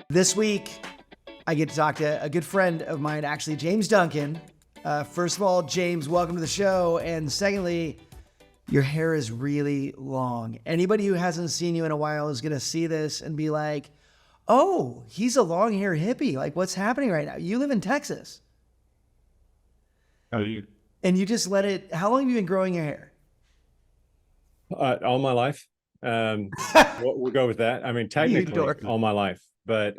This week, I get to talk to a good friend of mine, actually, James Duncan. First of all, James, welcome to the show. And secondly, your hair is really long. Anybody who hasn't seen you in a while is going to see this and be like, oh, he's a long hair hippie. Like, what's happening right now? You live in Texas. How do you? And you just let it, how long have you been growing your hair? All my life. We'll go with that. I mean, You technically, dork. all my life, but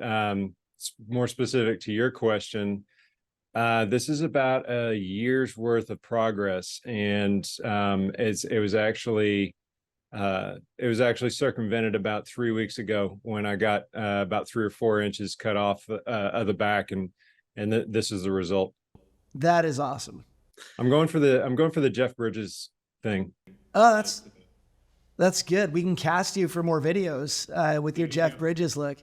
more specific to your question, this is about a year's worth of progress, and it was actually circumvented about 3 weeks ago when I got about 3 or 4 inches cut off of the back, and this is the result. That is awesome. I'm going for the Jeff Bridges thing. Oh, that's good. We can cast you for more videos with your Jeff Bridges look.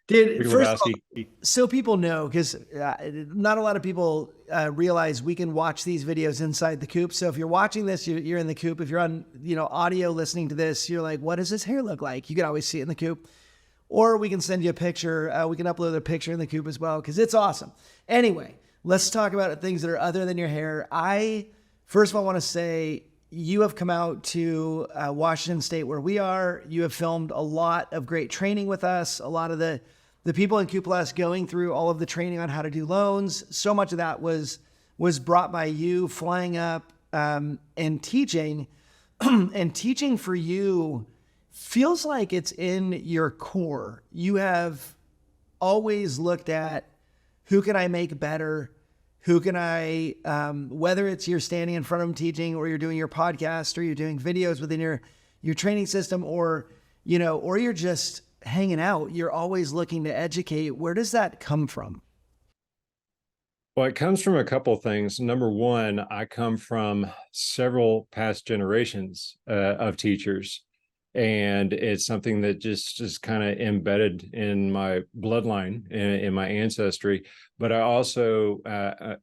Dude, Big first of all, Lebowski. so people know, because not a lot of people realize we can watch these videos inside the coop. So if you're watching this, you're in the coop. If you're on, audio listening to this, you're like, what does his hair look like? You can always see it in the coop. Or we can send you a picture. We can upload a picture in the coop as well, because it's awesome. Anyway, let's talk about things that are other than your hair. First of all, want to say you have come out to Washington State where we are. You have filmed a lot of great training with us. A lot of the people in 𝗃 going through all of the training on how to do loans. So much of that was brought by you flying up and teaching. And teaching for you feels like it's in your core. You have always looked at, who can I make better? Who can I, whether it's you're standing in front of them teaching, or you're doing your podcast, or you're doing videos within your training system, or you're just hanging out, you're always looking to educate. Where does that come from? Well, it comes from a couple of things. Number one, I come from several past generations of teachers, and it's something that just kind of embedded in my bloodline, in my ancestry. But I also,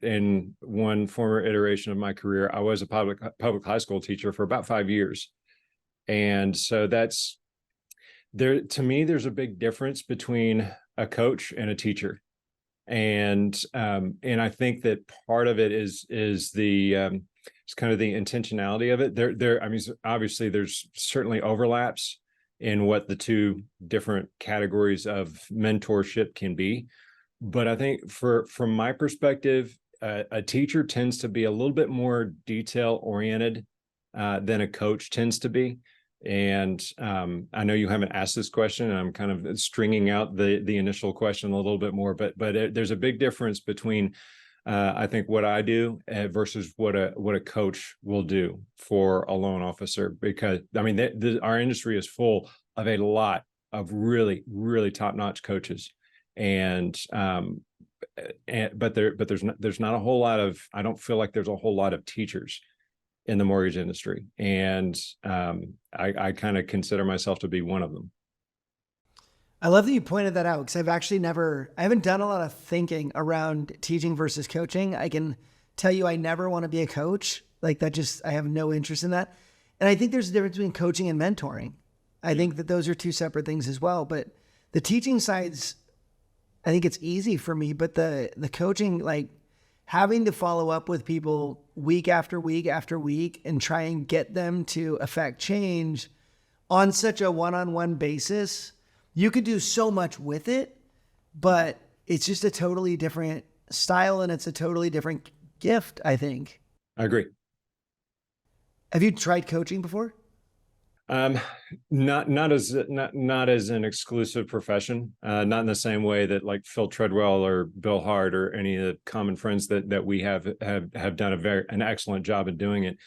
in one former iteration of my career, I was a public high school teacher for about 5 years. And so that's there, to me, there's a big difference between a coach and a teacher. And I think that part of it is the it's kind of the intentionality of it. I mean, obviously there's certainly overlaps in what the two different categories of mentorship can be. But I think from my perspective, a teacher tends to be a little bit more detail oriented than a coach tends to be. And I know you haven't asked this question, and I'm kind of stringing out the initial question a little bit more, but there's a big difference between I think what I do versus what a coach will do for a loan officer, because I mean our industry is full of a lot of really, really top-notch coaches, but there's not a whole lot of, I don't feel like there's a whole lot of teachers in the mortgage industry. And I kind of consider myself to be one of them. I love that you pointed that out, because I haven't done a lot of thinking around teaching versus coaching. I can tell you, I never want to be a coach. Like that, I have no interest in that. And I think there's a difference between coaching and mentoring. I think that those are two separate things as well. But the teaching sides, I think it's easy for me, but the coaching, like having to follow up with people week after week after week and try and get them to affect change on such a one-on-one basis, you could do so much with it, but it's just a totally different style, and it's a totally different gift, I think. I agree. Have you tried coaching before? Not as an exclusive profession, not in the same way that like Phil Treadwell or Bill Hart or any of the common friends that we have done an excellent job of doing it.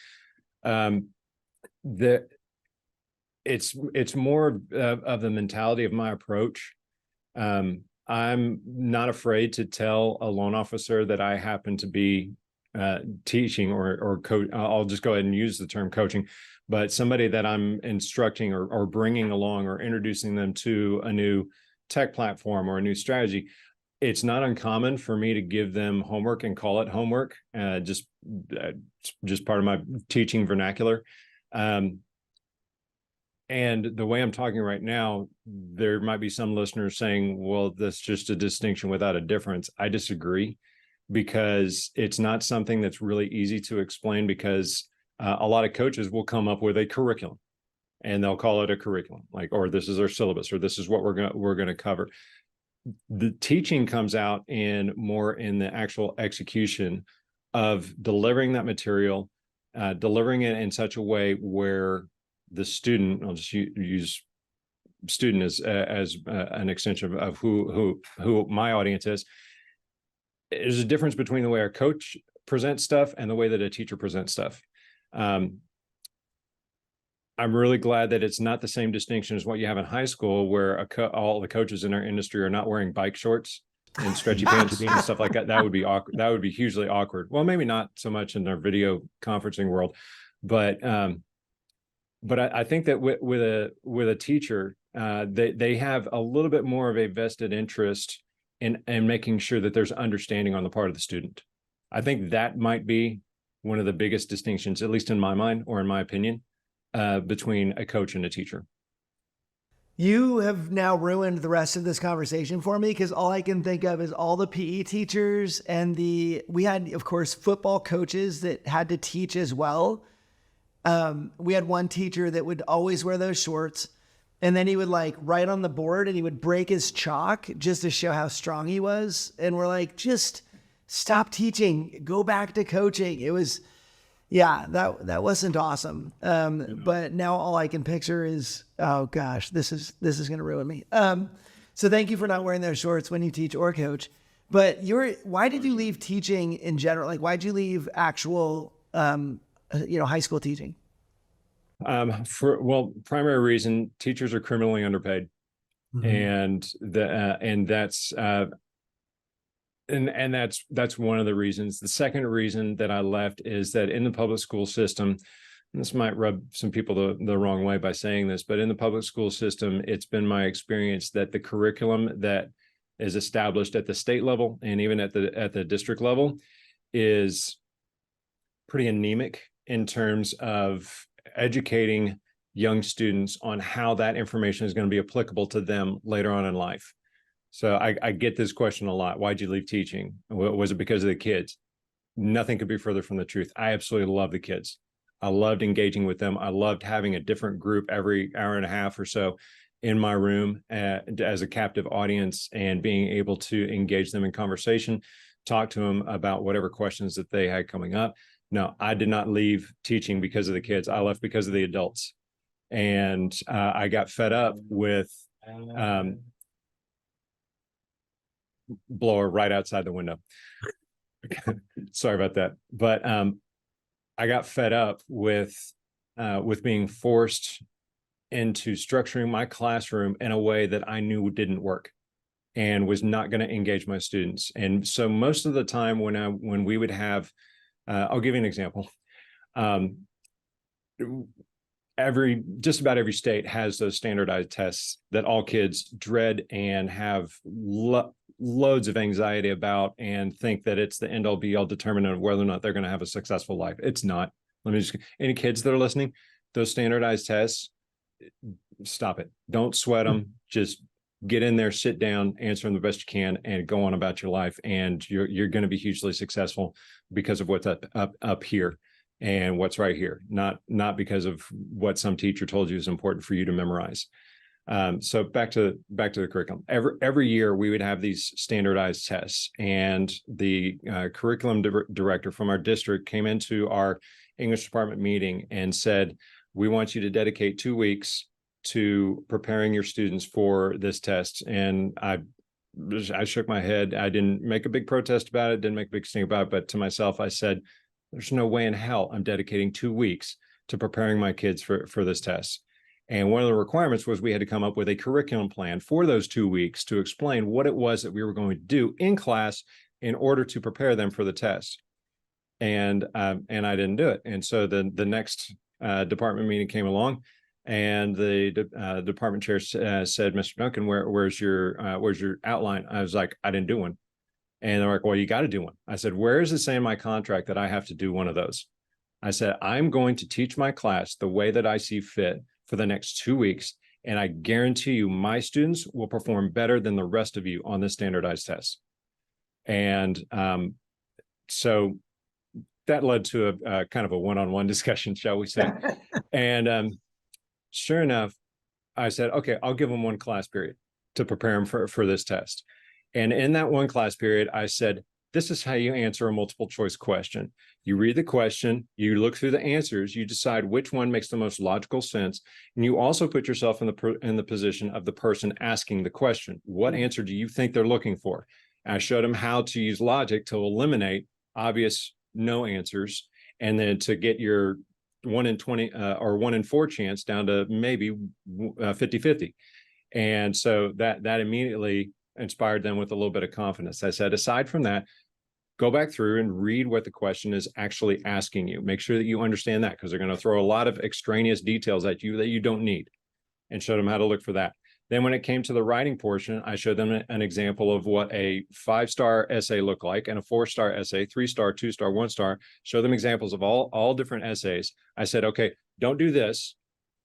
It's more of the mentality of my approach. I'm not afraid to tell a loan officer that I happen to be teaching or coach. I'll just go ahead and use the term coaching, but somebody that I'm instructing or bringing along or introducing them to a new tech platform or a new strategy. It's not uncommon for me to give them homework and call it homework, just part of my teaching vernacular. And the way I'm talking right now, there might be some listeners saying, well, that's just a distinction without a difference. I disagree, because it's not something that's really easy to explain, because a lot of coaches will come up with a curriculum and they'll call it a curriculum, like, or this is our syllabus, or this is what we're going to cover. The teaching comes out in more in the actual execution of delivering that material, delivering it in such a way where the student, I'll just use student as an extension of who my audience is. There's a difference between the way our coach presents stuff and the way that a teacher presents stuff. I'm really glad that it's not the same distinction as what you have in high school, where all the coaches in our industry are not wearing bike shorts and stretchy pants and stuff like that. That would be awkward. That would be hugely awkward. Well, maybe not so much in our video conferencing world, but I think that with a teacher, they have a little bit more of a vested interest in making sure that there's understanding on the part of the student. I think that might be one of the biggest distinctions, at least in my mind or in my opinion, between a coach and a teacher. You have now ruined the rest of this conversation for me, because all I can think of is all the PE teachers and we had, of course, football coaches that had to teach as well. We had one teacher that would always wear those shorts, and then he would like write on the board and he would break his chalk just to show how strong he was. And we're like, just stop teaching, go back to coaching. It was, yeah, that wasn't awesome. But now all I can picture is, oh gosh, this is going to ruin me. So thank you for not wearing those shorts when you teach or coach. But why did you leave teaching in general? Like, why'd you leave actual, high school teaching? Primary reason, teachers are criminally underpaid. Mm-hmm. And that's one of the reasons. The second reason that I left is that in the public school system, and this might rub some people the wrong way by saying this, but in the public school system, it's been my experience that the curriculum that is established at the state level and even at the district level is pretty anemic in terms of educating young students on how that information is going to be applicable to them later on in life. So I get this question a lot. Why'd you leave teaching? Was it because of the kids? Nothing could be further from the truth. I absolutely love the kids. I loved engaging with them. I loved having a different group every hour and a half or so in my room as a captive audience, and being able to engage them in conversation, talk to them about whatever questions that they had coming up. No, I did not leave teaching because of the kids. I left because of the adults. And I got fed up with blower right outside the window. Sorry about that. But I got fed up with being forced into structuring my classroom in a way that I knew didn't work and was not going to engage my students. And so most of the time when we would have, I'll give you an example. Just about every state has those standardized tests that all kids dread and have loads of anxiety about, and think that it's the end all be all determinant of whether or not they're going to have a successful life. It's not. Any kids that are listening, those standardized tests, stop it. Don't sweat them. Just get in there, sit down, answer them the best you can, and go on about your life. And you're going to be hugely successful because of what's up here and what's right here, not because of what some teacher told you is important for you to memorize. So back to the curriculum. Every year we would have these standardized tests, and the curriculum director from our district came into our English department meeting and said, we want you to dedicate 2 weeks to preparing your students for this test. And I shook my head. I didn't make a big protest about it, didn't make a big thing about it, but to myself, I said, there's no way in hell I'm dedicating 2 weeks to preparing my kids for this test. And one of the requirements was we had to come up with a curriculum plan for those 2 weeks to explain what it was that we were going to do in class in order to prepare them for the test. And I didn't do it. And so the next department meeting came along, and the department chair said, Mr. Duncan, where's your outline? I was like, I didn't do one. And they're like, well, you got to do one. I said, where is it saying in my contract that I have to do one of those? I said, I'm going to teach my class the way that I see fit for the next 2 weeks. And I guarantee you, my students will perform better than the rest of you on this standardized test. And so that led to a kind of a one-on-one discussion, shall we say. And sure enough, I said, okay, I'll give them one class period to prepare them for this test. And in that one class period, I said, this is how you answer a multiple choice question. You read the question, you look through the answers, you decide which one makes the most logical sense. And you also put yourself in the position of the person asking the question. What answer do you think they're looking for? And I showed them how to use logic to eliminate obvious no answers, and then to get your 1 in 20 or 1 in 4 chance down to maybe 50-50. And so that immediately inspired them with a little bit of confidence. I said, aside from that, go back through and read what the question is actually asking you. Make sure that you understand that, because they're going to throw a lot of extraneous details at you that you don't need, and showed them how to look for that. Then when it came to the writing portion, I showed them an example of what a 5-star essay looked like, and a 4-star essay, 3-star, 2-star, 1-star. Show them examples of all different essays. I said, okay, don't do this,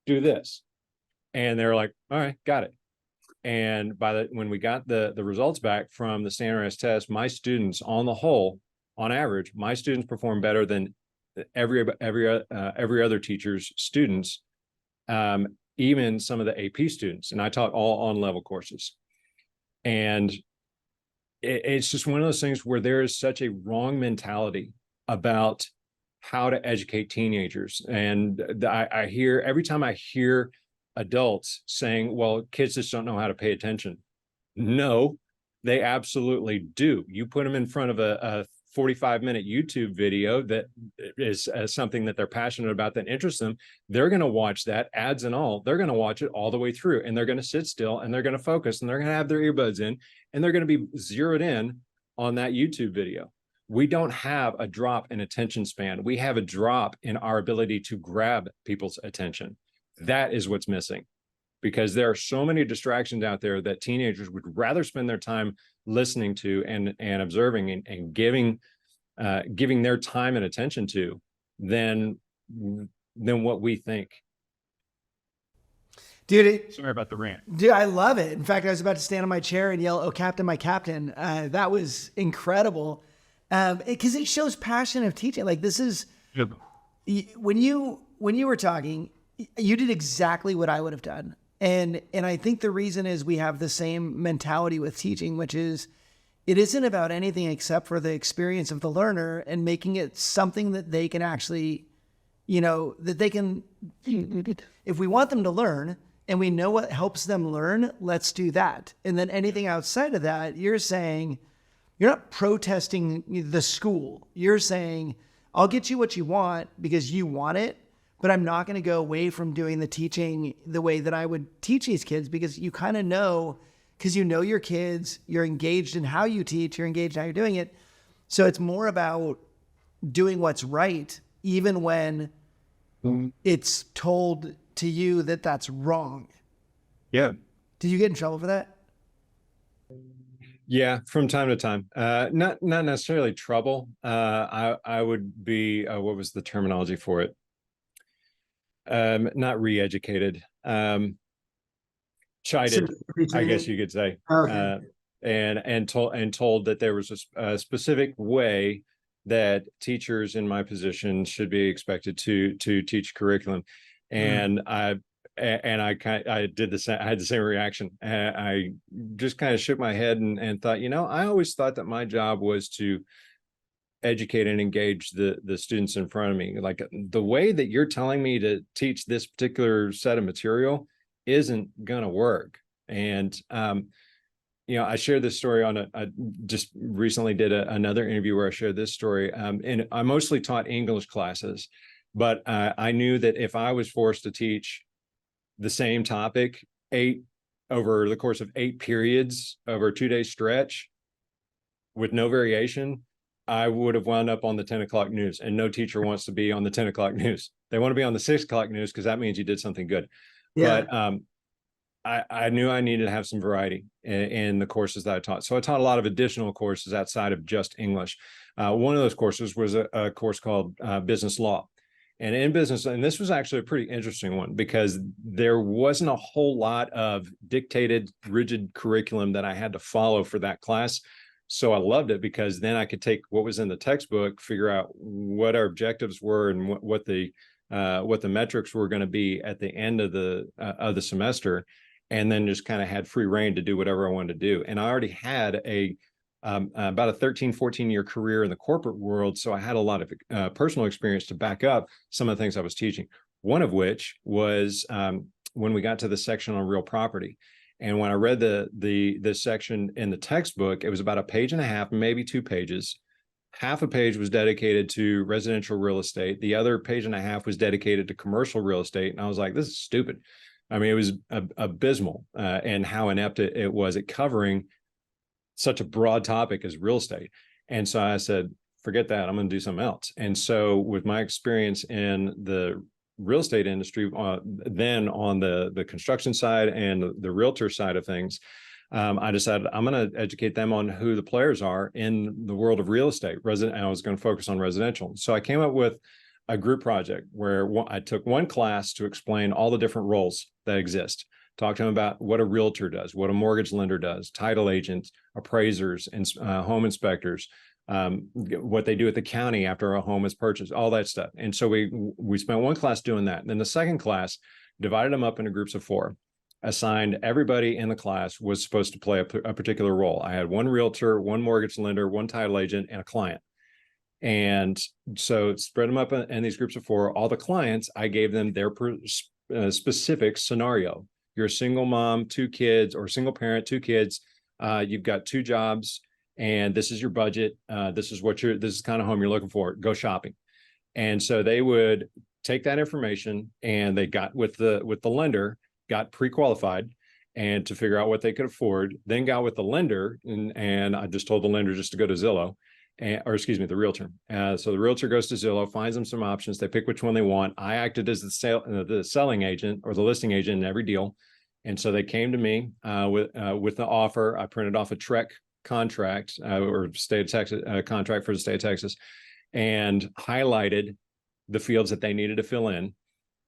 do this. And they're like, all right, got it. And when we got the results back from the standardized test, my students, on the whole, on average, my students perform better than every other teacher's students, even some of the AP students. And I taught all on-level courses. And it's just one of those things where there is such a wrong mentality about how to educate teenagers. And I hear, every time I hear adults saying, well, kids just don't know how to pay attention. No, they absolutely do. You put them in front of a 45-minute YouTube video that is something that they're passionate about, that interests them. They're going to watch that, ads and all. They're going to watch it all the way through, and they're going to sit still, and they're going to focus, and they're going to have their earbuds in, and they're going to be zeroed in on that YouTube video. We don't have a drop in attention span. We have a drop in our ability to grab people's attention. That is what's missing, because there are so many distractions out there that teenagers would rather spend their time listening to and observing and giving their time and attention to than what we think. Dude, sorry about the rant. Dude, I love it. In fact, I was about to stand on my chair and yell, "Oh, Captain, my Captain." That was incredible. Because it shows passion of teaching. Like, this is, when you were talking, you did exactly what I would have done. And I think the reason is we have the same mentality with teaching, which is it isn't about anything except for the experience of the learner and making it something that they can actually, that they can, if we want them to learn and we know what helps them learn, let's do that. And then anything outside of that, you're saying, you're not protesting the school. You're saying, I'll get you what you want because you want it, but I'm not going to go away from doing the teaching the way that I would teach these kids, because you kind of know, because you know your kids, you're engaged in how you teach, you're engaged in how you're doing it. So it's more about doing what's right, even when it's told to you that that's wrong. Yeah. Did you get in trouble for that? Yeah, from time to time. Not necessarily trouble. I would be, what was the terminology for it? Not re-educated, chided, I guess you could say. Okay. And told that there was a specific way that teachers in my position should be expected to teach curriculum. And I did the same. I had the same reaction. I just kind of shook my head and thought, I always thought that my job was to educate and engage the students in front of me. Like, the way that you're telling me to teach this particular set of material isn't going to work. And, I shared this story on I just recently did another interview where I shared this story. And I mostly taught English classes, but I knew that if I was forced to teach the same topic over the course of 8 periods over a 2-day stretch with no variation, I would have wound up on the 10 o'clock news, and no teacher wants to be on the 10 o'clock news. They want to be on the 6 o'clock news because that means you did something good. Yeah. But I knew I needed to have some variety in the courses that I taught. So I taught a lot of additional courses outside of just English. One of those courses was a course called business law. And in business, and this was actually a pretty interesting one because there wasn't a whole lot of dictated, rigid curriculum that I had to follow for that class. So I loved it because then I could take what was in the textbook, figure out what our objectives were and what the metrics were going to be at the end of the semester, and then just kind of had free reign to do whatever I wanted to do. And I already had about a 13, 14-year career in the corporate world. So I had a lot of personal experience to back up some of the things I was teaching. One of which was when we got to the section on real property. And when I read the section in the textbook, it was about a page and a half, maybe 2 pages. Half a page was dedicated to residential real estate. The other page and a half was dedicated to commercial real estate. And I was like, this is stupid. I mean, it was abysmal and how inept it was at covering such a broad topic as real estate. And so I said, forget that, I'm going to do something else. And so with my experience in the real estate industry, then on the construction side and the realtor side of things, I decided I'm going to educate them on who the players are in the world of real estate. I was going to focus on residential. So I came up with a group project where I took one class to explain all the different roles that exist. Talk to them about what a realtor does, what a mortgage lender does, title agents, appraisers, and home inspectors, what they do at the county after a home is purchased, all that stuff. And so we spent one class doing that. And then the second class, divided them up into groups of 4, assigned everybody in the class was supposed to play a particular role. I had one realtor, one mortgage lender, one title agent, and a client. And so spread them up in these groups of 4. All the clients, I gave them their specific scenario. You're a single mom, 2 kids, or single parent, 2 kids. You've got 2 jobs, and this is your budget. This is this is kind of home you're looking for. Go shopping. And so they would take that information, and they got with the lender, got pre-qualified, and to figure out what they could afford. Then got with the lender, and I just told the lender just to go to Zillow. Or excuse me, the realtor. So the realtor goes to Zillow, finds them some options. They pick which one they want. I acted as the selling agent or the listing agent in every deal. And so they came to me with the offer. I printed off a TREC contract or state of Texas contract for the state of Texas, and highlighted the fields that they needed to fill in.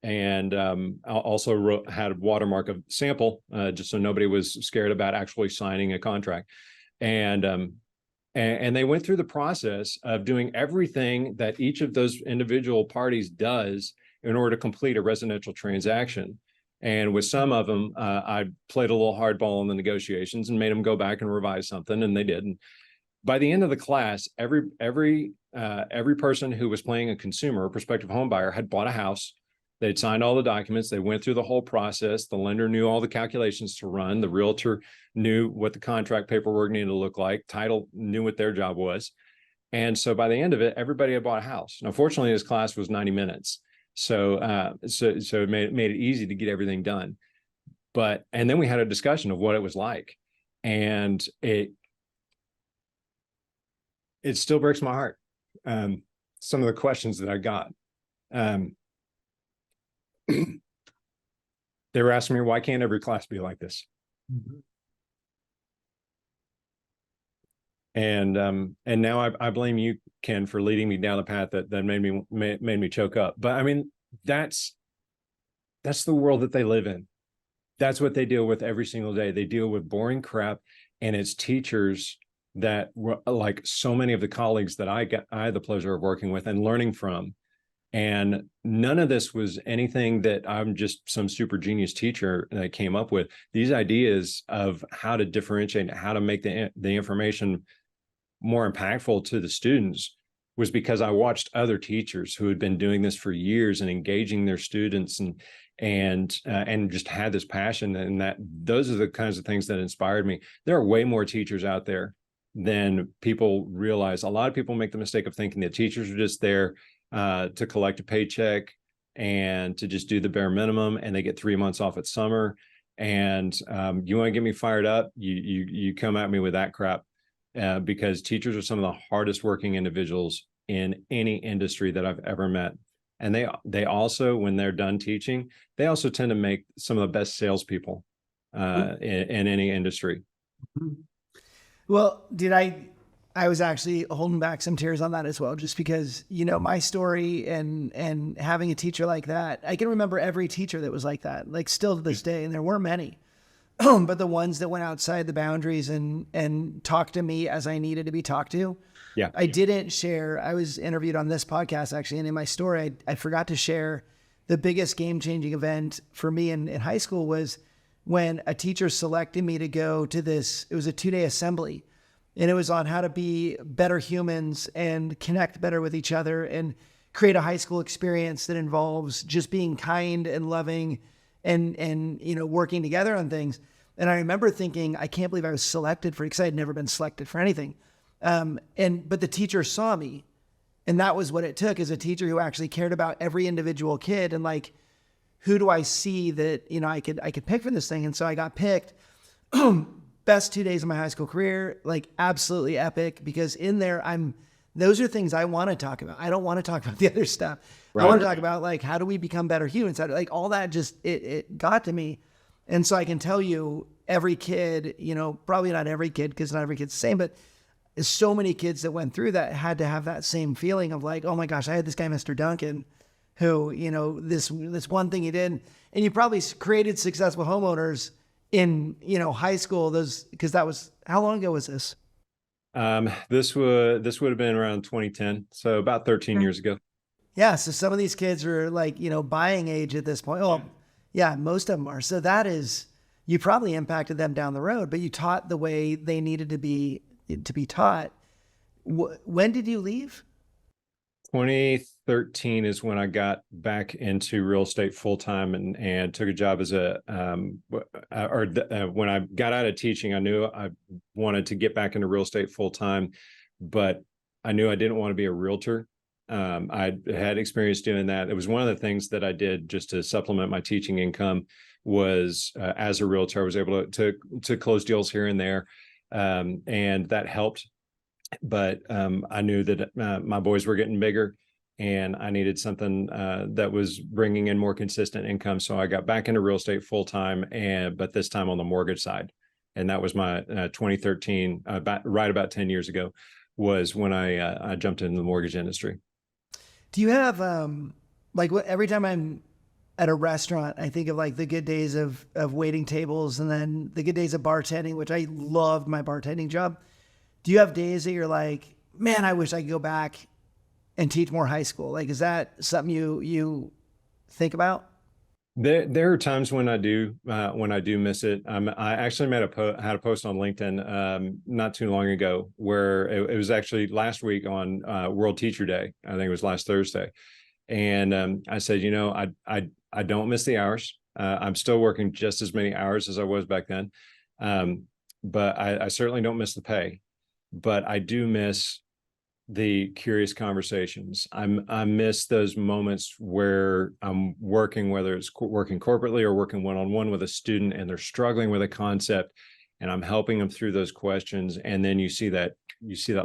And I also had a watermark of sample just so nobody was scared about actually signing a contract. And they went through the process of doing everything that each of those individual parties does in order to complete a residential transaction. And with some of them, I played a little hardball in the negotiations and made them go back and revise something, and they did. And by the end of the class, every person who was playing a consumer, a prospective home buyer, had bought a house. They'd signed all the documents. They went through the whole process. The lender knew all the calculations to run. The realtor knew what the contract paperwork needed to look like. Title knew what their job was. And so by the end of it, everybody had bought a house. Now, fortunately, this class was 90 minutes. So it made it easy to get everything done. And then we had a discussion of what it was like. And it still breaks my heart. Some of the questions that I got. They were asking me, why can't every class be like this? Mm-hmm. And now I blame you, Ken, for leading me down a path that made me choke up. But I mean, that's the world that they live in. That's what they deal with every single day. They deal with boring crap, and it's teachers that, like so many of the colleagues that I had the pleasure of working with and learning from. And none of this was anything that I'm just some super genius teacher that came up with. These ideas of how to differentiate, how to make the information more impactful to the students was because I watched other teachers who had been doing this for years and engaging their students and just had this passion. And those are the kinds of things that inspired me. There are way more teachers out there than people realize. A lot of people make the mistake of thinking that teachers are just there to collect a paycheck and to just do the bare minimum, and they get 3 months off at summer. And you want to get me fired up, you come at me with that crap, because teachers are some of the hardest working individuals in any industry that I've ever met. And they also, when they're done teaching, they also tend to make some of the best salespeople in any industry. Well, did I I was actually holding back some tears on that as well, just because, you know, my story and having a teacher like that, I can remember every teacher that was like that, like still to this day, and there were many, but the ones that went outside the boundaries and talked to me as I needed to be talked to. Yeah. I didn't share, I was interviewed on this podcast actually, and in my story, I forgot to share the biggest game-changing event for me in high school was when a teacher selected me to go to this, it was a 2-day assembly, and it was on how to be better humans and connect better with each other and create a high school experience that involves just being kind and loving and you know, working together on things. And I remember thinking, I can't believe I was selected for it, because I had never been selected for anything. But the teacher saw me, and that was what it took, is a teacher who actually cared about every individual kid and like, who do I see that, you know, I could pick for this thing. And so I got picked. Best 2 days of my high school career, like absolutely epic, because in there those are things I want to talk about. I don't want to talk about the other stuff. Right. I want to talk about like, how do we become better humans? Like all that just, it got to me. And so I can tell you every kid, you know, probably not every kid, because not every kid's the same, but there's so many kids that went through that had to have that same feeling of like, oh my gosh, I had this guy, Mr. Duncan, who, you know, this one thing he did, and you probably created successful homeowners in, you know, high school, because that was, how long ago was this? This would have been around 2010. So about 13 years ago. Yeah. So some of these kids are like, you know, buying age at this point. Well, yeah, most of them are. So that is, you probably impacted them down the road, but you taught the way they needed to be taught. When did you leave? 2013 is when I got back into real estate full-time and took a job as when I got out of teaching, I knew I wanted to get back into real estate full-time, but I knew I didn't want to be a realtor. I had experience doing that. It was one of the things that I did just to supplement my teaching income was as a realtor, I was able to close deals here and there. And that helped. But I knew that my boys were getting bigger and I needed something that was bringing in more consistent income. So I got back into real estate full time, but this time on the mortgage side. And that was my 2013, about 10 years ago, was when I jumped into the mortgage industry. Do you have every time I'm at a restaurant, I think of like the good days of waiting tables and then the good days of bartending, which I loved my bartending job. Do you have days that you're like, man, I wish I could go back and teach more high school? Like, is that something you think about? There are times when I do miss it. I actually had a post on LinkedIn not too long ago where it was actually last week on World Teacher Day. I think it was last Thursday. And I said, you know, I don't miss the hours. I'm still working just as many hours as I was back then. But I certainly don't miss the pay. But I do miss the curious conversations. I miss those moments where I'm working, whether it's working corporately or working one-on-one with a student, and they're struggling with a concept, and I'm helping them through those questions. And then you see that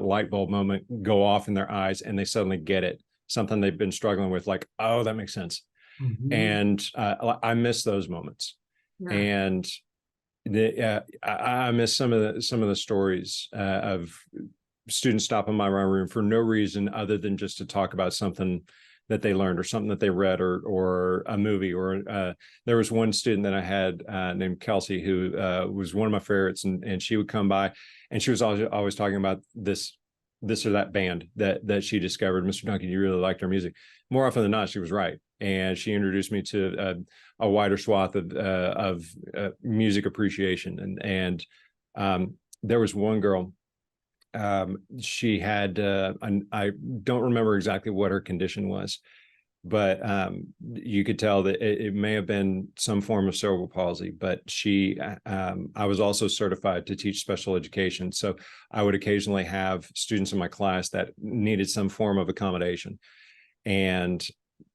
light bulb moment go off in their eyes, and they suddenly get it, something they've been struggling with, like, oh, that makes sense. Mm-hmm. And I miss those moments. Yeah. And I miss some of the stories of students stopping by my room for no reason other than just to talk about something that they learned or something that they read or a movie. Or there was one student that I had named Kelsey who was one of my favorites, and she would come by and she was always talking about this or that band that she discovered. Mr. Duncan, you really liked our music. More often than not, she was right. And she introduced me to a wider swath of music appreciation. And there was one girl, she had, I don't remember exactly what her condition was, but you could tell that it may have been some form of cerebral palsy, but I was also certified to teach special education. So I would occasionally have students in my class that needed some form of accommodation. And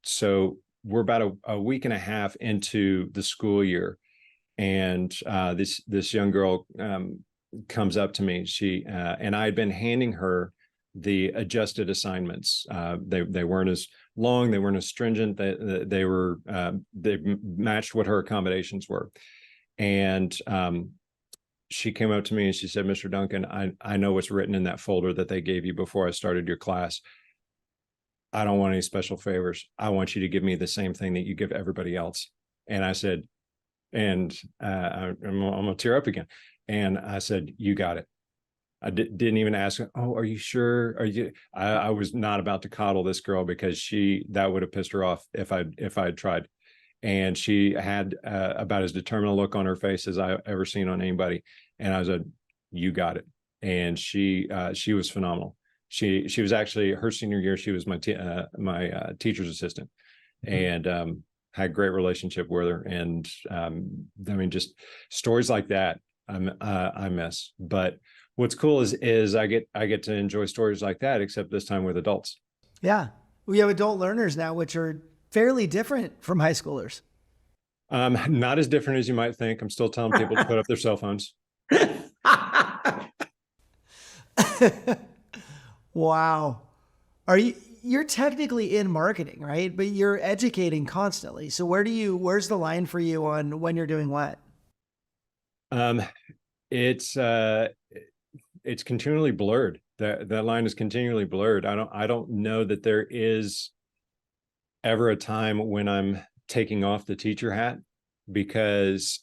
so we're about a week and a half into the school year. And this young girl comes up to me. And I had been handing her the adjusted assignments. They weren't as long, they weren't as stringent. They matched what her accommodations were. And she came up to me and she said, Mr. Duncan, I know what's written in that folder that they gave you before I started your class. I don't want any special favors. I want you to give me the same thing that you give everybody else. And I said, and I'm gonna tear up again. And I said, you got it. I didn't even ask, oh, are you sure? Are you? I was not about to coddle this girl because that would have pissed her off if I'd tried. And she had about as determined a look on her face as I've ever seen on anybody. And I said, you got it. And she was phenomenal. She was actually, her senior year, she was my teacher's assistant, and had a great relationship with her. And I mean, just stories like that I miss. But what's cool is I get to enjoy stories like that, except this time with adults. Yeah. We have adult learners now, which are fairly different from high schoolers. Not as different as you might think. I'm still telling people to put up their cell phones. Wow. You're technically in marketing, right? But you're educating constantly. So where's the line for you on when you're doing what? It's continually blurred. That line is continually blurred. I don't know that there is ever a time when I'm taking off the teacher hat, because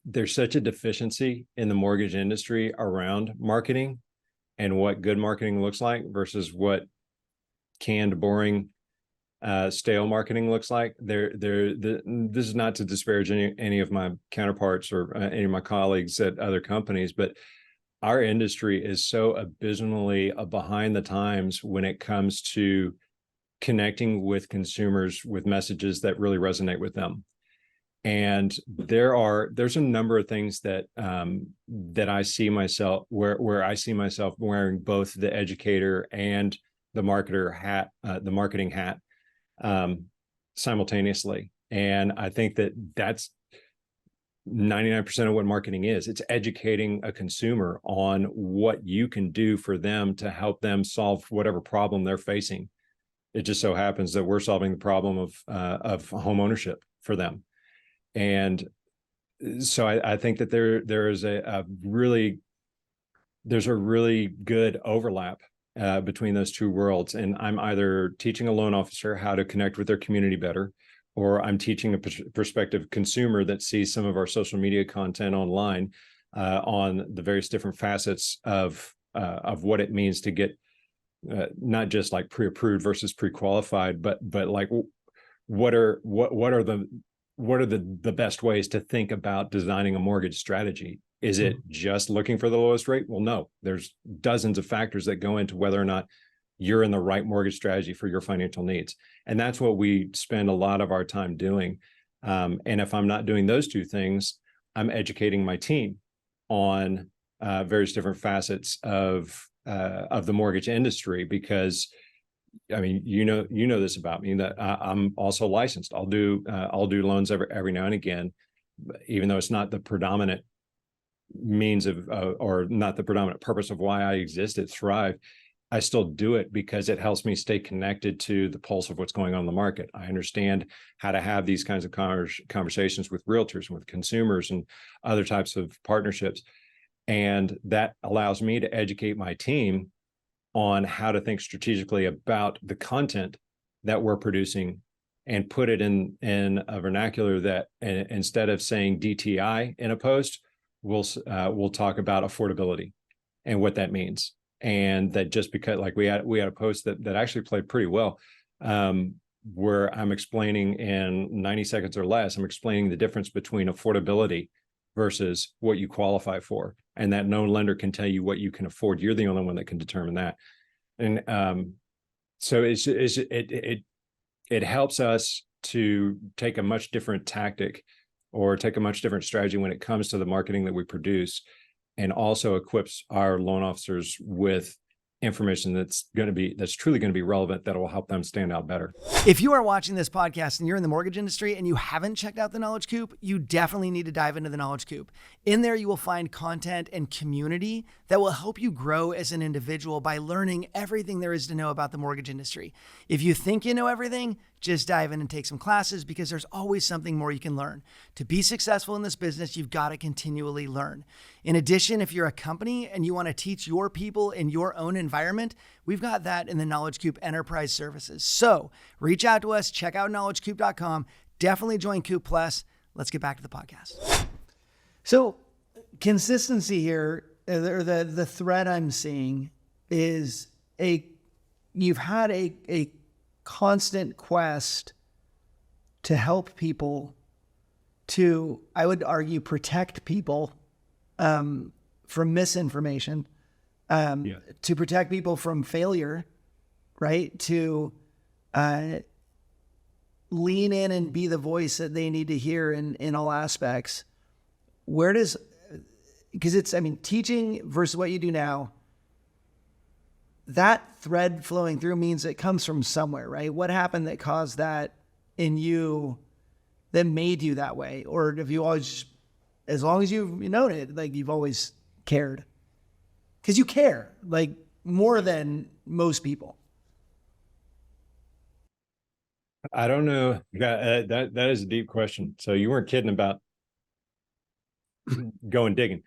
there's such a deficiency in the mortgage industry around marketing and what good marketing looks like versus what canned, boring, stale marketing looks like. This is not to disparage any of my counterparts or any of my colleagues at other companies, but our industry is so abysmally behind the times when it comes to connecting with consumers with messages that really resonate with them. And there's a number of things that I see myself where I see myself wearing both the educator and the marketer hat, the marketing hat, simultaneously. And I think that's 99% of what marketing is. It's educating a consumer on what you can do for them to help them solve whatever problem they're facing. It just so happens that we're solving the problem of home ownership for them. And so I think that there's a really good overlap between those two worlds. And I'm either teaching a loan officer how to connect with their community better, or I'm teaching a prospective consumer that sees some of our social media content online on the various different facets of what it means to get not just like pre-approved versus pre-qualified, but like what are the best ways to think about designing a mortgage strategy? Is it just looking for the lowest rate? Well, no, there's dozens of factors that go into whether or not you're in the right mortgage strategy for your financial needs. And that's what we spend a lot of our time doing. And if I'm not doing those two things, I'm educating my team on various different facets of the mortgage industry, because I mean, you know this about me, that I'm also licensed. I'll do loans every now and again, even though it's not the predominant means of or not the predominant purpose of why I exist at Thrive. I still do it because it helps me stay connected to the pulse of what's going on in the market. I understand how to have these kinds of conversations with realtors and with consumers and other types of partnerships. And that allows me to educate my team on how to think strategically about the content that we're producing and put it in a vernacular that instead of saying DTI in a post, we'll talk about affordability and what that means. And that just because, like we had a post that actually played pretty well, where I'm explaining in 90 seconds or less, I'm explaining the difference between affordability versus what you qualify for, and that no lender can tell you what you can afford. You're the only one that can determine that. And so it helps us to take a much different tactic or take a much different strategy when it comes to the marketing that we produce, and also equips our loan officers with information that's truly going to be relevant, that will help them stand out better. If you are watching this podcast and you're in the mortgage industry and you haven't checked out the Knowledge Coop, you definitely need to dive into the Knowledge Coop. In there, you will find content and community that will help you grow as an individual by learning everything there is to know about the mortgage industry. If you think you know everything, just dive in and take some classes, because there's always something more you can learn. To be successful in this business, you've got to continually learn. In addition, if you're a company and you want to teach your people in your own environment, we've got that in the Knowledge Coop Enterprise Services. So reach out to us, check out knowledgecoop.com. Definitely join Coop Plus. Let's get back to the podcast. So consistency here, or the thread I'm seeing is you've had a constant quest to help people, to, I would argue, protect people from misinformation, to protect people from failure, right? To lean in and be the voice that they need to hear in all aspects. Because teaching versus what you do now, that thread flowing through means it comes from somewhere, right? What happened that caused that in you, that made you that way? Or have you always, as long as you've known it, like you've always cared? Because you care, like, more than most people. I don't know. That is a deep question. So you weren't kidding about going digging.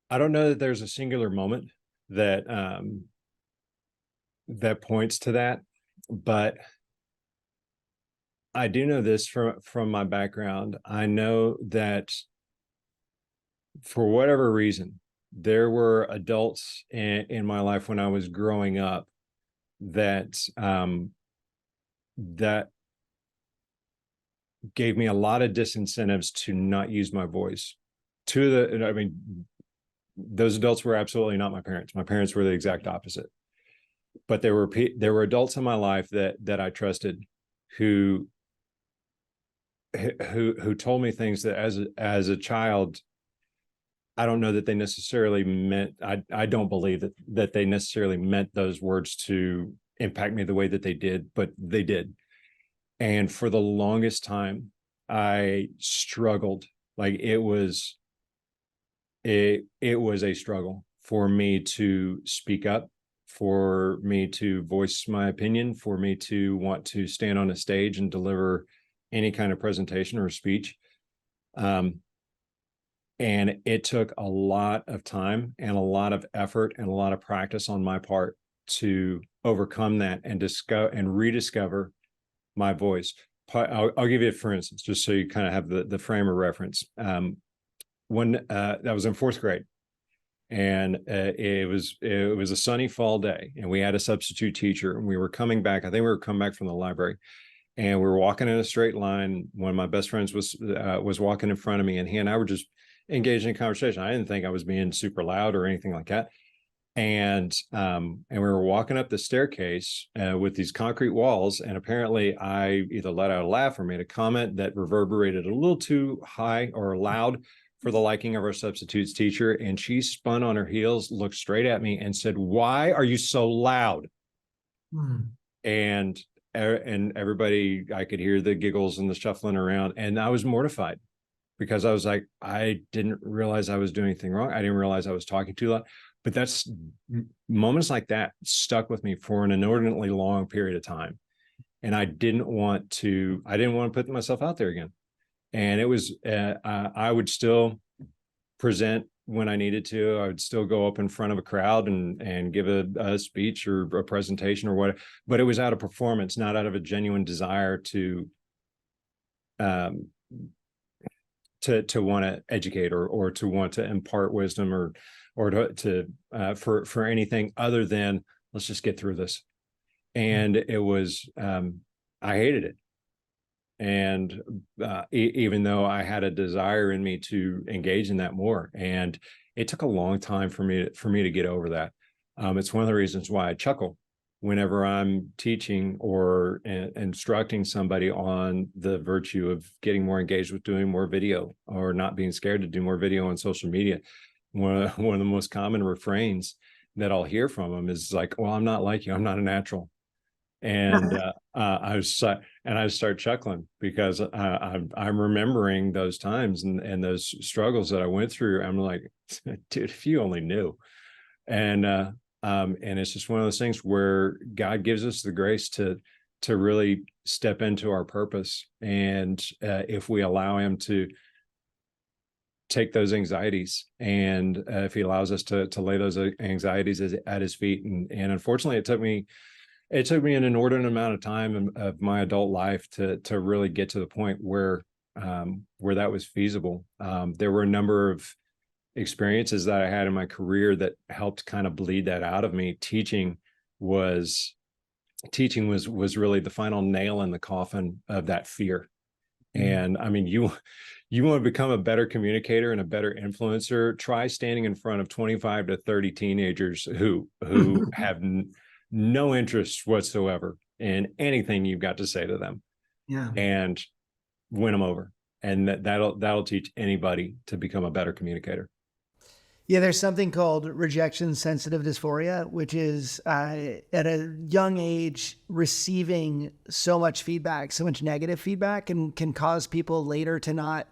I don't know that there's a singular moment that that points to that, but I do know this from my background. I know that for whatever reason, there were adults in my life when I was growing up that that gave me a lot of disincentives to not use my voice. Those adults were absolutely not my parents. My parents were the exact opposite. But there were adults in my life that I trusted who told me things that as a child, I don't know that they necessarily meant, I don't believe that they necessarily meant those words to impact me the way that they did, but they did. And for the longest time, I struggled. Like it was a struggle for me to speak up, for me to voice my opinion, for me to want to stand on a stage and deliver any kind of presentation or speech. And it took a lot of time and a lot of effort and a lot of practice on my part to overcome that and rediscover my voice. I'll give you, for instance, just so you kind of have the frame of reference. When that was in fourth grade, and it was a sunny fall day, and we had a substitute teacher, and we were coming back. I think we were coming back from the library, and we were walking in a straight line. One of my best friends was walking in front of me, and he and I were just engaged in a conversation. I didn't think I was being super loud or anything like that. And we were walking up the staircase with these concrete walls, and apparently I either let out a laugh or made a comment that reverberated a little too high or loud for the liking of our substitutes teacher. And she spun on her heels, looked straight at me, and said, "Why are you so loud?" And everybody, I could hear the giggles and the shuffling around, and I was mortified because I was like, I didn't realize I was doing anything wrong. I didn't realize I was talking too loud. But that's moments like that stuck with me for an inordinately long period of time. And I didn't want to put myself out there again. And it was, I would still present when I needed to. I would still go up in front of a crowd and give a speech or a presentation or whatever, but it was out of performance, not out of a genuine desire to want to educate or to want to impart wisdom or for anything other than let's just get through this. And it was, I hated it. And even though I had a desire in me to engage in that more, and it took a long time for me to get over that. It's one of the reasons why I chuckle whenever I'm teaching or instructing somebody on the virtue of getting more engaged with doing more video or not being scared to do more video on social media. one of the most common refrains that I'll hear from them is like, well, I'm not like you. I'm not a natural. And I start chuckling because I'm remembering those times and those struggles that I went through. I'm like, dude, if you only knew. And it's just one of those things where God gives us the grace to really step into our purpose. And if we allow him to take those anxieties, and if he allows us to lay those anxieties at his feet. And unfortunately, it took me an inordinate amount of time of my adult life to really get to the point where that was feasible. There were a number of experiences that I had in my career that helped kind of bleed that out of me. Teaching was really the final nail in the coffin of that fear. And I mean, you want to become a better communicator and a better influencer, try standing in front of 25 to 30 teenagers who have no interest whatsoever in anything you've got to say to them. Yeah. And win them over. And that'll teach anybody to become a better communicator. Yeah, there's something called rejection sensitive dysphoria, which is at a young age, receiving so much feedback, so much negative feedback, and can cause people later to not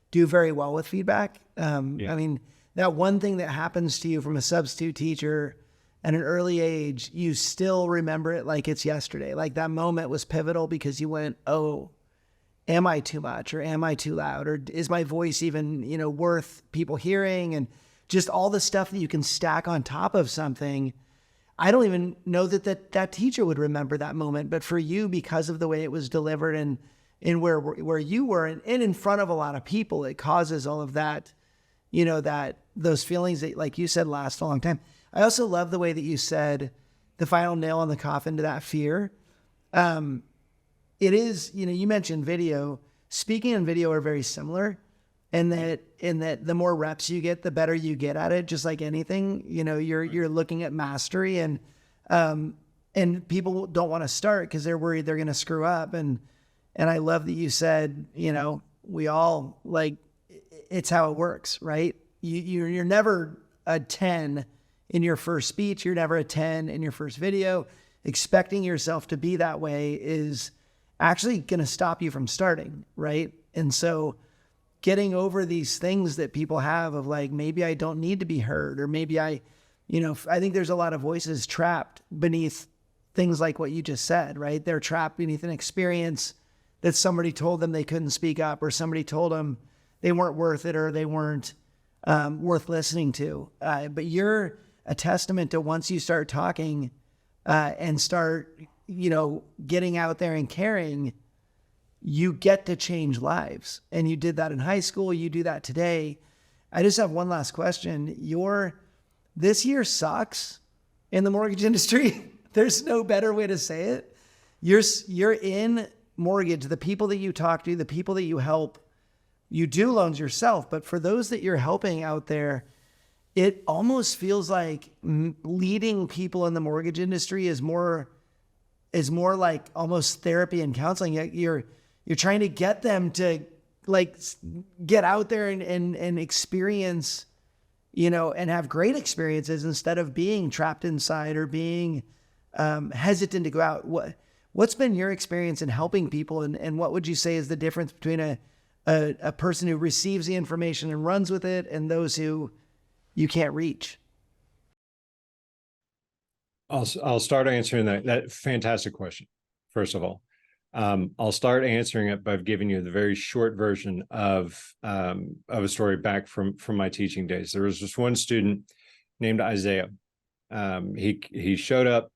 do very well with feedback. I mean, that one thing that happens to you from a substitute teacher at an early age, you still remember it like it's yesterday. Like that moment was pivotal because you went, oh, am I too much, or am I too loud, or is my voice even, worth people hearing? And just all the stuff that you can stack on top of something. I don't even know that teacher would remember that moment, but for you, because of the way it was delivered and where you were and in front of a lot of people, it causes all of that, those feelings that, like you said, last a long time. I also love the way that you said the final nail in the coffin to that fear. It is, you mentioned video. Speaking and video are very similar. And that the more reps you get, the better you get at it. Just like anything, you're looking at mastery, and people don't want to start because they're worried they're going to screw up. And I love that you said, we all, like, it's how it works, right? You're never a 10 in your first speech. You're never a 10 in your first video. Expecting yourself to be that way is actually going to stop you from starting, right? And so getting over these things that people have of like, maybe I don't need to be heard, or maybe I think there's a lot of voices trapped beneath things like what you just said, right? They're trapped beneath an experience that somebody told them they couldn't speak up, or somebody told them they weren't worth it, or they weren't worth listening to. But you're a testament to, once you start talking and start, getting out there and caring, you get to change lives. And you did that in high school. You do that today. I just have one last question. This year sucks in the mortgage industry. There's no better way to say it. You're in mortgage. The people that you talk to, the people that you help, you do loans yourself. But for those that you're helping out there, it almost feels like leading people in the mortgage industry is more like almost therapy and counseling. You're trying to get them to like get out there and experience, and have great experiences instead of being trapped inside or being hesitant to go out. What's been your experience in helping people, and what would you say is the difference between a person who receives the information and runs with it and those who you can't reach? I'll start answering that fantastic question. First of all, I'll start answering it by giving you the very short version of a story back from my teaching days. There was this one student named Isaiah. He showed up.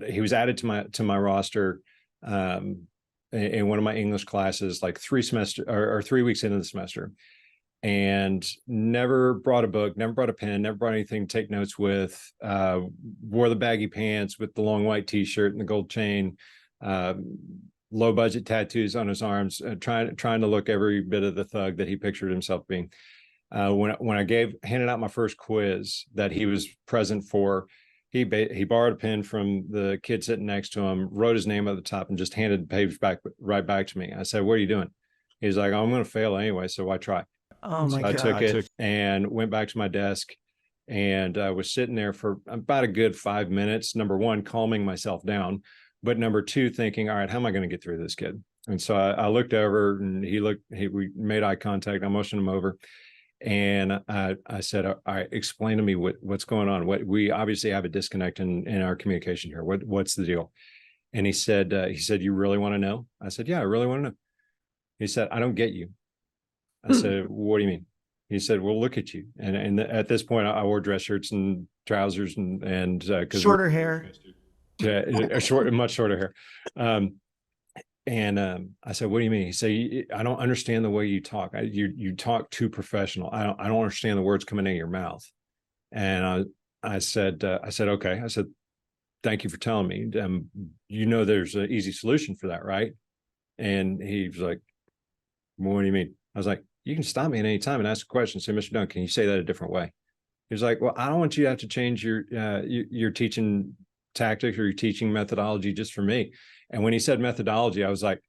He was added to my roster in one of my English classes, like 3 weeks into the semester, and never brought a book, never brought a pen, never brought anything to take notes with, wore the baggy pants with the long white t-shirt and the gold chain, low budget tattoos on his arms, trying to look every bit of the thug that he pictured himself being. When I handed out my first quiz that he was present for, he borrowed a pen from the kid sitting next to him, wrote his name at the top, and just handed the page right back to me. I said, "What are you doing?" He's like, "I'm going to fail anyway, so why try?" Oh my I God. took it and went back to my desk and was sitting there for about a good 5 minutes. Number one, calming myself down, but number two, thinking, all right, how am I going to get through this kid? And so I looked over and we made eye contact. I motioned him over and I said, all right, explain to me what's going on. We obviously have a disconnect in our communication here. What's the deal? And he said, you really want to know? I said, yeah, I really want to know. He said, I don't get you. I said, what do you mean? He said, well, look at you. And at this point I wore dress shirts and trousers and shorter hair. Much shorter hair. I said, what do you mean? He said, I don't understand the way you talk. You talk too professional. I don't understand the words coming out of your mouth. And I said, okay. I said, thank you for telling me. There's an easy solution for that, right? And he was like, what do you mean? I was like, you can stop me at any time and ask a question. Say, Mr. Duncan, can you say that a different way? He was like, well, I don't want you to have to change your teaching tactics or your teaching methodology just for me. And when he said methodology, I was like,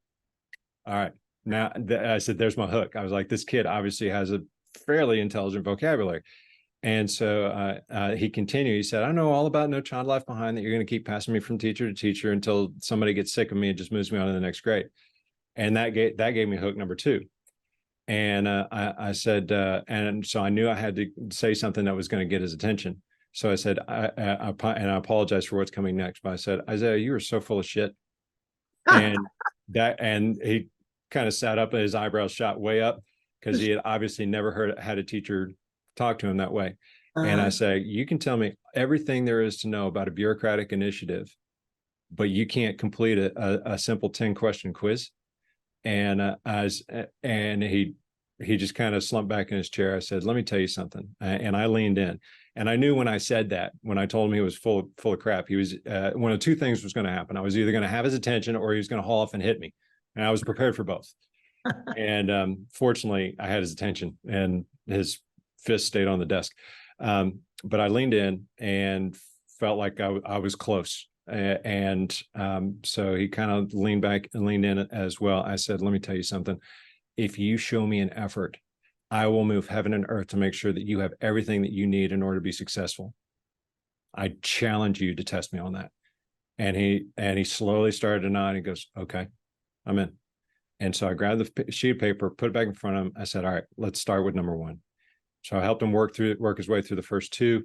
all right, now I said, there's my hook. I was like, this kid obviously has a fairly intelligent vocabulary. And so he continued. He said, I know all about No Child Left Behind, that you're going to keep passing me from teacher to teacher until somebody gets sick of me and just moves me on to the next grade. And that gave me hook number two. And I said, and so I knew I had to say something that was going to get his attention. So I said, I apologize for what's coming next. But I said, Isaiah, you are so full of shit. And he kind of sat up and his eyebrows shot way up because he had obviously never had a teacher talk to him that way. And I say, you can tell me everything there is to know about a bureaucratic initiative, but you can't complete a simple 10-question quiz. And he just kind of slumped back in his chair. I said, let me tell you something. And I leaned in. And I knew when I said that, when I told him he was full of crap, he was one of two things was going to happen. I was either going to have his attention or he was going to haul off and hit me. And I was prepared for both. And fortunately, I had his attention and his fist stayed on the desk. But I leaned in and felt like I was close. So he kind of leaned back and leaned in as well. I said, let me tell you something. If you show me an effort, I will move heaven and earth to make sure that you have everything that you need in order to be successful. I challenge you to test me on that. And he slowly started to nod. He goes, okay, I'm in. And so I grabbed the sheet of paper, put it back in front of him. I said, all right, let's start with number one. So I helped him work his way through the first two.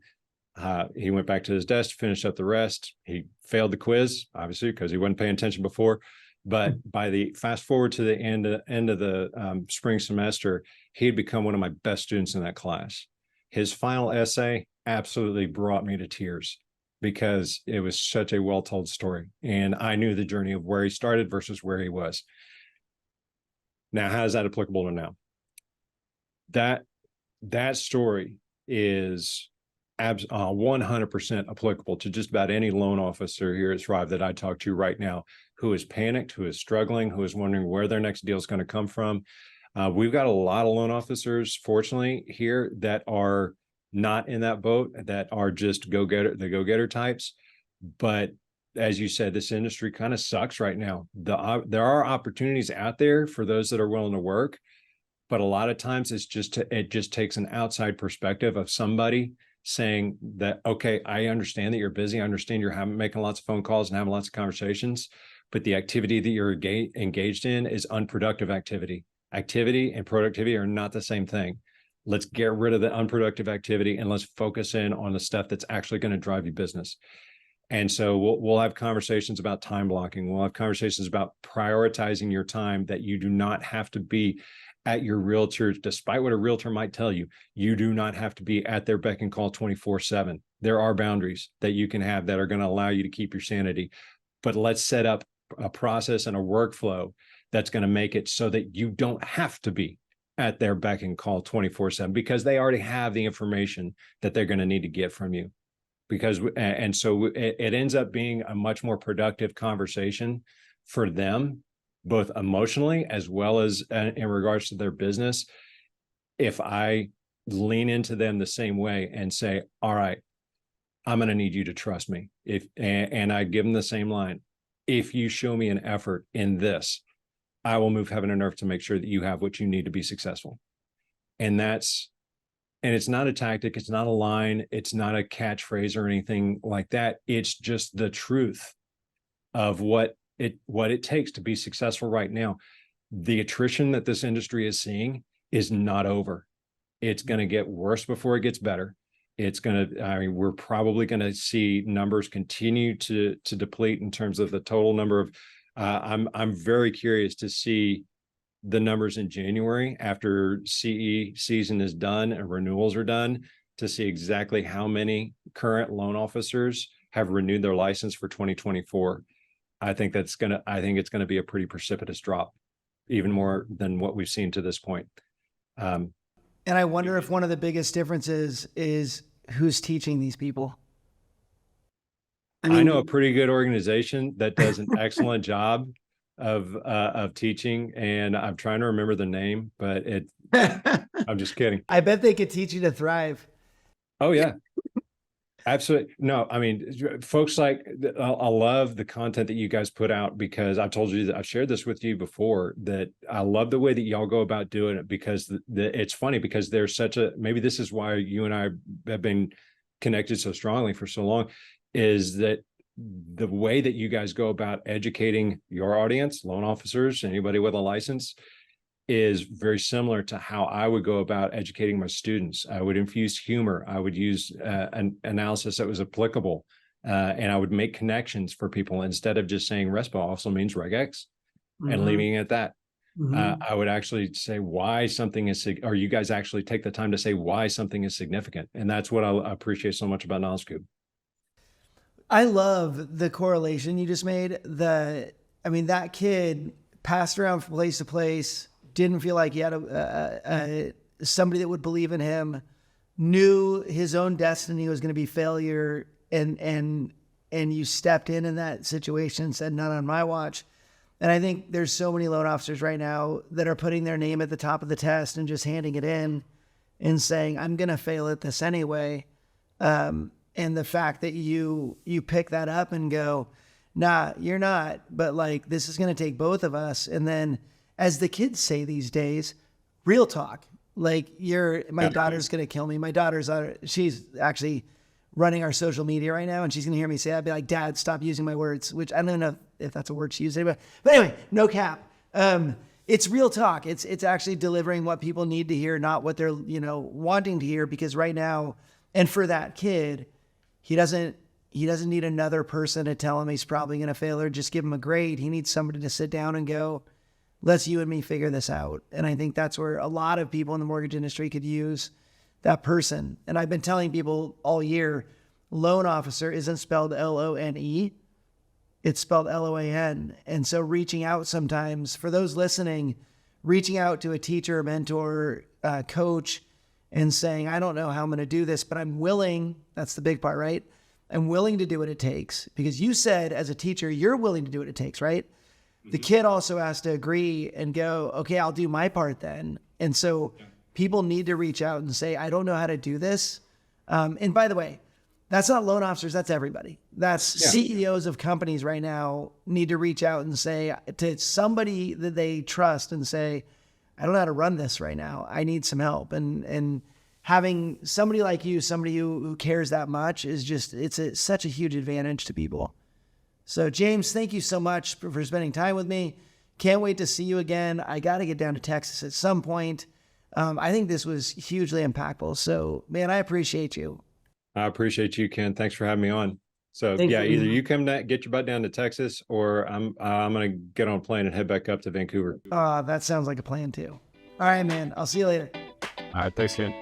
He went back to his desk, finished up the rest. He failed the quiz, obviously, because he wasn't paying attention before. But by the fast forward to the end of the spring semester, he had become one of my best students in that class. His final essay absolutely brought me to tears because it was such a well-told story. And I knew the journey of where he started versus where he was. Now, how is that applicable to now? That story is 100% applicable to just about any loan officer here at Thrive that I talk to right now, who is panicked, who is struggling, who is wondering where their next deal is going to come from. We've got a lot of loan officers, fortunately, here that are not in that boat, that are just the go-getter types. But as you said, this industry kind of sucks right now. There are opportunities out there for those that are willing to work, but a lot of times it just takes an outside perspective of somebody saying that, okay, I understand that you're busy. I understand you're making lots of phone calls and having lots of conversations, but the activity that you're engaged in is unproductive activity. Activity and productivity are not the same thing. Let's get rid of the unproductive activity and let's focus in on the stuff that's actually going to drive you business. And so we'll have conversations about time blocking. We'll have conversations about prioritizing your time, that you do not have to be at your realtor, despite what a realtor might tell you. You do not have to be at their beck and call 24/7. There are boundaries that you can have that are going to allow you to keep your sanity. But let's set up a process and a workflow that's going to make it so that you don't have to be at their beck and call 24/7, because they already have the information that they're going to need to get from you. So it ends up being a much more productive conversation for them, both emotionally as well as in regards to their business, if I lean into them the same way and say, all right, I'm going to need you to trust me. And I give them the same line. If you show me an effort in this, I will move heaven and earth to make sure that you have what you need to be successful. And it's not a tactic. It's not a line. It's not a catchphrase or anything like that. It's just the truth of what it takes to be successful right now. The attrition that this industry is seeing is not over. It's going to get worse before it gets better. We're probably going to see numbers continue to deplete in terms of the total number of, I'm very curious to see the numbers in January after CE season is done and renewals are done, to see exactly how many current loan officers have renewed their license for 2024. I think it's going to be a pretty precipitous drop, even more than what we've seen to this point. And I wonder if one of the biggest differences is who's teaching these people. I know a pretty good organization that does an excellent job of teaching, and I'm trying to remember the name, but I'm just kidding. I bet they could teach you to thrive. Oh yeah, absolutely. No, I mean, folks like, I love the content that you guys put out, because I've told you that I've shared this with you before, that I love the way that y'all go about doing it, because it's funny, because there's maybe this is why you and I have been connected so strongly for so long, is that the way that you guys go about educating your audience, loan officers, anybody with a license, is very similar to how I would go about educating my students. I would infuse humor. I would use an analysis that was applicable, and I would make connections for people instead of just saying RESPA also means Reg X and leaving it at that. I would actually say why something is, or you guys actually take the time to say why something is significant. And that's what I appreciate so much about Knowledge Coop. I love the correlation you just made. That kid passed around from place to place, didn't feel like he had somebody that would believe in him, knew his own destiny was going to be failure, and you stepped in that situation and said, not on my watch. And I think there's so many loan officers right now that are putting their name at the top of the test and just handing it in and saying, I'm going to fail at this anyway. And the fact that you pick that up and go, nah, you're not, but like, this is going to take both of us. And then, as the kids say these days, real talk, like my daughter's going to kill me. My she's actually running our social media right now, and she's going to hear me say that. I'd be like, Dad, stop using my words, which I don't know if that's a word she uses, but anyway, no cap. It's real talk. It's actually delivering what people need to hear, not what they're, wanting to hear, because right now, and for that kid, he doesn't need another person to tell him he's probably going to fail or just give him a grade. He needs somebody to sit down and go, let's you and me figure this out. And I think that's where a lot of people in the mortgage industry could use that person. And I've been telling people all year, loan officer isn't spelled L-O-N-E. It's spelled L-O-A-N. And so reaching out sometimes, for those listening, reaching out to a teacher, mentor, coach, and saying, I don't know how I'm going to do this, but I'm willing. That's the big part, right? I'm willing to do what it takes. Because you said, as a teacher, you're willing to do what it takes, right? The kid also has to agree and go, okay, I'll do my part then. And so people need to reach out and say, I don't know how to do this. And by the way, that's not loan officers, that's everybody. That's CEOs of companies right now need to reach out and say to somebody that they trust and say, I don't know how to run this right now. I need some help. And having somebody like you, somebody who cares that much, is just, such a huge advantage to people. So James, thank you so much for spending time with me. Can't wait to see you again. I got to get down to Texas at some point. I think this was hugely impactful. So man, I appreciate you. I appreciate you, Ken. Thanks for having me on. So Thank either you. you come get your butt down to Texas, or I'm going to get on a plane and head back up to Vancouver. That sounds like a plan too. All right, man. I'll see you later. All right. Thanks, Ken.